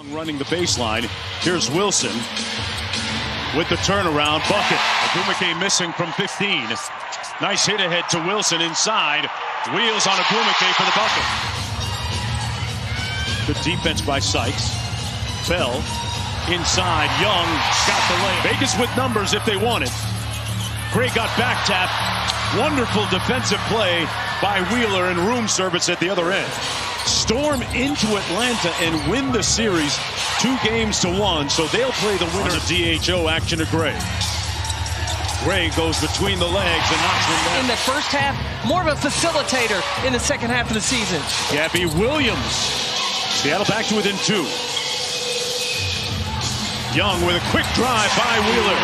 Running the baseline. Here's Wilson with the turnaround bucket. Agumike missing from 15. Nice hit ahead to Wilson inside. Wheels on Agumike for the bucket. Good defense by Sykes. Bell inside. Young got the lay. Vegas with numbers if they want it. Gray got back tap. Wonderful defensive play by Wheeler and room service at the other end. Storm into Atlanta and win the series 2-1, so they'll play the winner of DHO action to Gray. Gray goes between the legs and knocks one down. In the first half, more of a facilitator in the second half of the season. Gabby Williams. Seattle back to within 2. Young with a quick drive by Wheeler.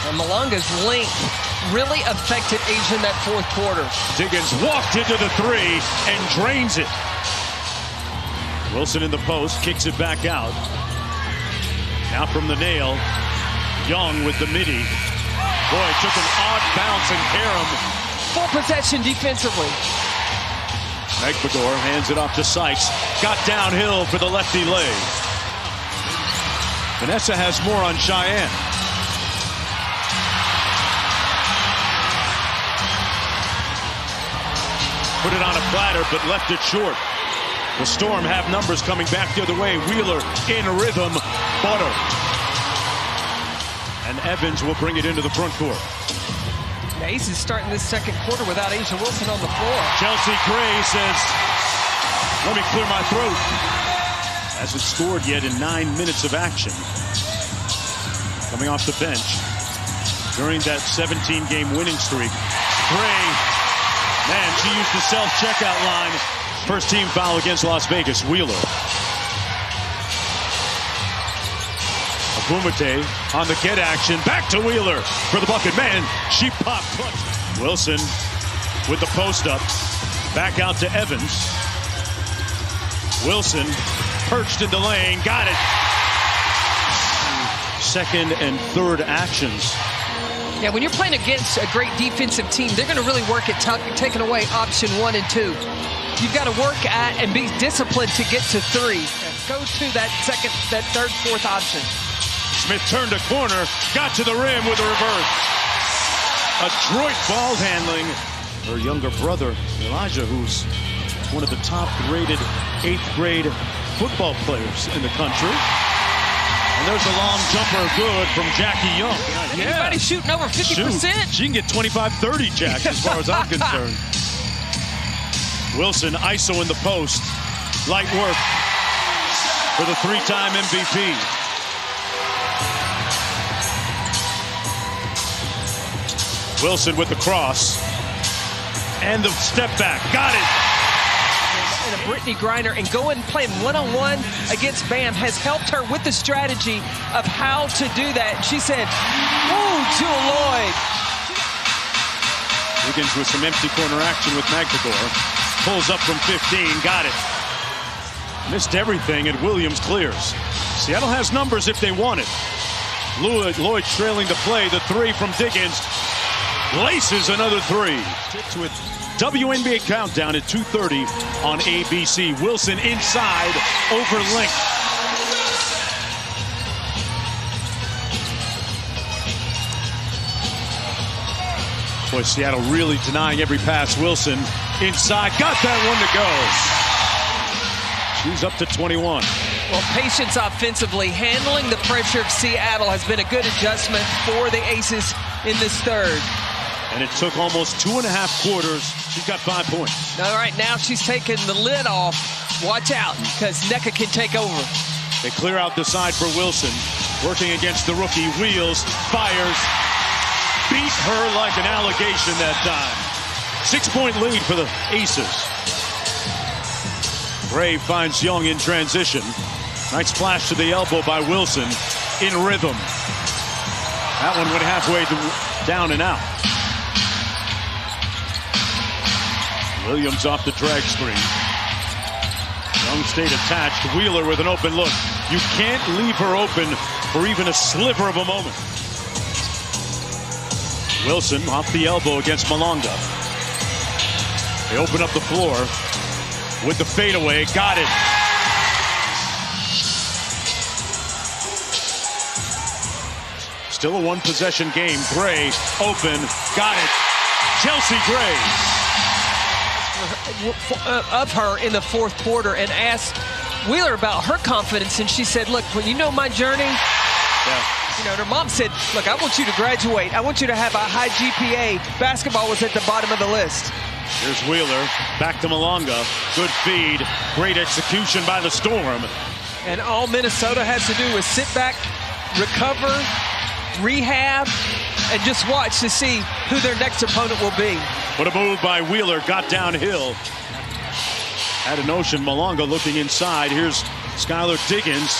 And Malonga's length really affected Asia in that fourth quarter. Diggins walked into the 3 and drains it. Wilson in the post, kicks it back out. Now from the nail, Young with the midi. Boy, took an odd bounce and Karam. Full possession defensively. Megbador hands it off to Sykes. Got downhill for the lefty leg. Vanessa has more on Cheyenne. Put it on a platter, but left it short. The Storm have numbers coming back the other way. Wheeler in rhythm. Butter. And Evans will bring it into the front court. The Ace is starting this second quarter without Asia Wilson on the floor. Chelsea Gray says, let me clear my throat. Hasn't scored yet in 9 minutes of action. Coming off the bench during that 17-game winning streak. Gray. Man, she used the self-checkout line. First team foul against Las Vegas. Wheeler. Agumike on the get action. Back to Wheeler for the bucket. Man, she popped. Wilson with the post up. Back out to Evans. Wilson perched in the lane. Got it. Second and third actions. Yeah, when you're playing against a great defensive team, they're going to really work at taking away option 1 and 2. You've got to work at and be disciplined to get to 3. Go to that third, fourth option. Smith turned a corner, got to the rim with a reverse. Adroit ball handling. Her younger brother, Elijah, who's one of the top-rated 8th grade football players in the country. And there's a long jumper good from Jackie Young. Anybody shooting over 50%? She can get 25-30 jacks as far as I'm concerned. Wilson, ISO in the post. Light work for the 3-time MVP. Wilson with the cross. And the step back. Got it. And a Brittany Griner, and going playing one-on-one against Bam has helped her with the strategy of how to do that. She said, "Ooh, Jewel Lloyd." Begins with some empty corner action with Megbador. Pulls up from 15, got it. Missed everything, and Williams clears. Seattle has numbers if they want it. Lloyd trailing the play. The 3 from Diggins. Laces another 3. With WNBA countdown at 2:30 on ABC. Wilson inside, over length. Boy, Seattle really denying every pass. Wilson inside, got that one to go. She's up to 21. Well, patience offensively, handling the pressure of Seattle has been a good adjustment for the Aces in this third. And it took almost 2.5 quarters. She's got 5 points. All right, now she's taking the lid off. Watch out, because NECA can take over. They clear out the side for Wilson. Working against the rookie. Wheels, fires. Beat her like an allegation that time. 6-point lead for the Aces. Gray finds Young in transition. Nice splash to the elbow by Wilson. In rhythm. That one went halfway down and out. Williams off the drag screen. Young stayed attached. Wheeler with an open look. You can't leave her open for even a sliver of a moment. Wilson off the elbow against Malonga. They open up the floor with the fadeaway. Got it. Still a one-possession game. Gray, open, got it. Chelsea Gray. Of her in the fourth quarter and asked Wheeler about her confidence, and she said, look, when you know my journey, you know, and her mom said, look, I want you to graduate. I want you to have a high GPA. Basketball was at the bottom of the list. Here's Wheeler, back to Malonga. Good feed, great execution by the Storm. And all Minnesota has to do is sit back, recover, rehab, and just watch to see who their next opponent will be. What a move by Wheeler, got downhill. Had a notion, Malonga looking inside. Here's Skylar Diggins.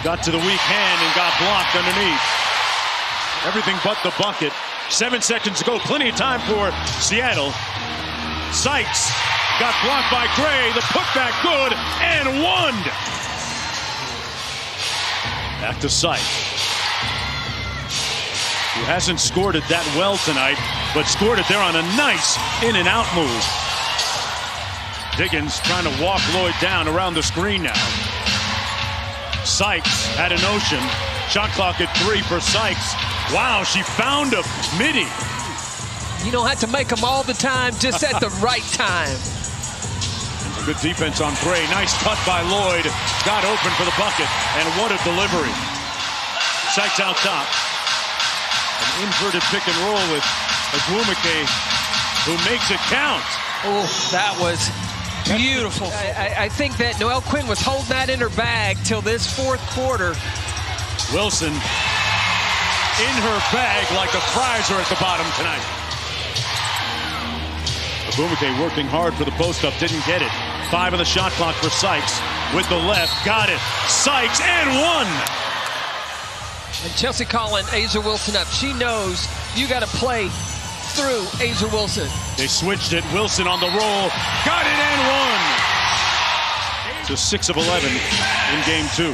Got to the weak hand and got blocked underneath. Everything but the bucket. 7 seconds to go, plenty of time for Seattle. Sykes got blocked by Gray. The putback good and one. Back to Sykes, who hasn't scored it that well tonight, but scored it there on a nice in and out move. Diggins trying to walk Lloyd down around the screen now. Sykes had a notion. Shot clock at 3 for Sykes. Wow, she found a midi. You don't have to make them all the time, just at the right time. Good defense on Gray. Nice cut by Lloyd. Got open for the bucket. And what a delivery. Sykes out top. An inverted pick and roll with Agwumike, who makes it count. Oh, that was beautiful. I think that Noelle Quinn was holding that in her bag till this fourth quarter. Wilson in her bag like the fries are at the bottom tonight. Agwumike working hard for the post-up, didn't get it. 5 on the shot clock for Sykes. With the left, got it. Sykes and one. And Chelsea calling A'ja Wilson up. She knows you got to play through A'ja Wilson. They switched it. Wilson on the roll. Got it and one. To 6 of 11 in game 2.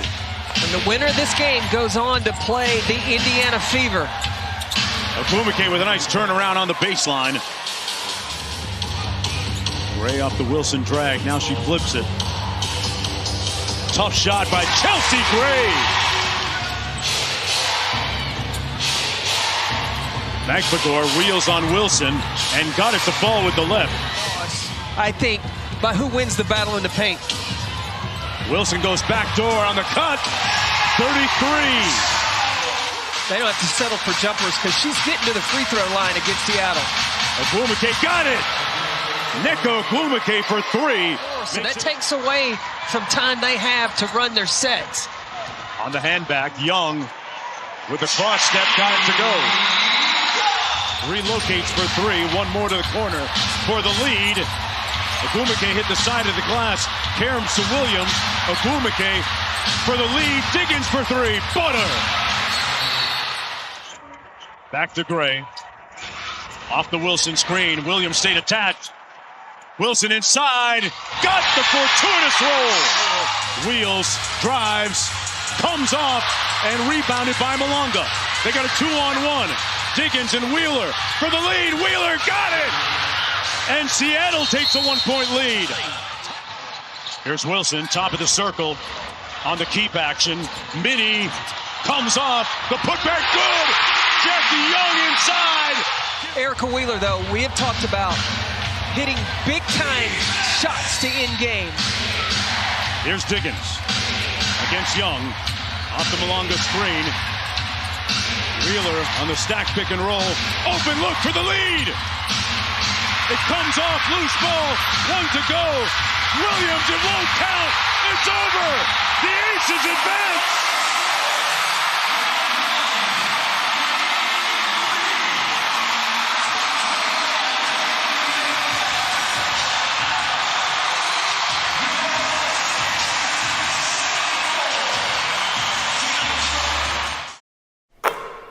And the winner of this game goes on to play the Indiana Fever. Agwumike with a nice turnaround on the baseline. Gray off the Wilson drag. Now she flips it. Tough shot by Chelsea Gray. Magpagor wheels on Wilson and got it to fall with the left. I think by who wins the battle in the paint. Wilson goes back door on the cut. 33. They don't have to settle for jumpers because she's getting to the free throw line against Seattle. Agwumike got it. Neko Agwumike for 3. So that takes away from time they have to run their sets. On the handback, Young with the cross step, got it to go. Relocates for 3, one more to the corner for the lead. Agwumike hit the side of the glass. Karam to Williams. Agwumike for the lead. Diggins for 3. Butter. Back to Gray. Off the Wilson screen. Williams stayed attached. Wilson inside. Got the fortuitous roll. Wheels, drives, comes off, and rebounded by Malonga. They got a 2-on-1. Diggins and Wheeler for the lead. Wheeler got it. And Seattle takes a 1-point lead. Here's Wilson, top of the circle on the keep action. Mini comes off. The putback good. Jackie Young inside. Erica Wheeler, though, we have talked about hitting big-time shots to end games. Here's Diggins against Young. Off the Malonga screen. Wheeler on the stack pick and roll. Open look for the lead. It comes off, loose ball. 1 to go. Williams, it won't count. It's over. The Aces advance.